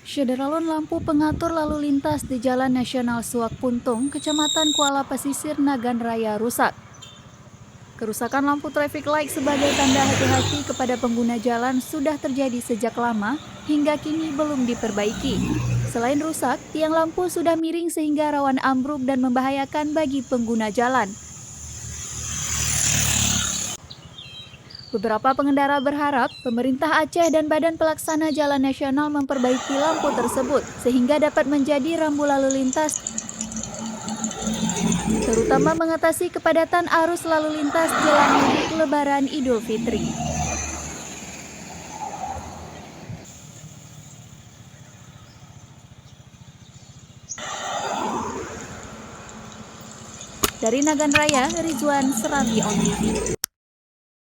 Syederalun lampu pengatur lalu lintas di Jalan Nasional Suak Puntung, Kecamatan Kuala Pesisir, Nagan Raya rusak. Kerusakan lampu traffic light sebagai tanda hati-hati kepada pengguna jalan sudah terjadi sejak lama hingga kini belum diperbaiki. Selain rusak, tiang lampu sudah miring sehingga rawan ambruk dan membahayakan bagi pengguna jalan. Beberapa pengendara berharap pemerintah Aceh dan Badan Pelaksana Jalan Nasional memperbaiki lampu tersebut sehingga dapat menjadi rambu lalu lintas, terutama mengatasi kepadatan arus lalu lintas jelang mudik Lebaran Idul Fitri. Dari Nagan Raya, Rizwan Serami On TV.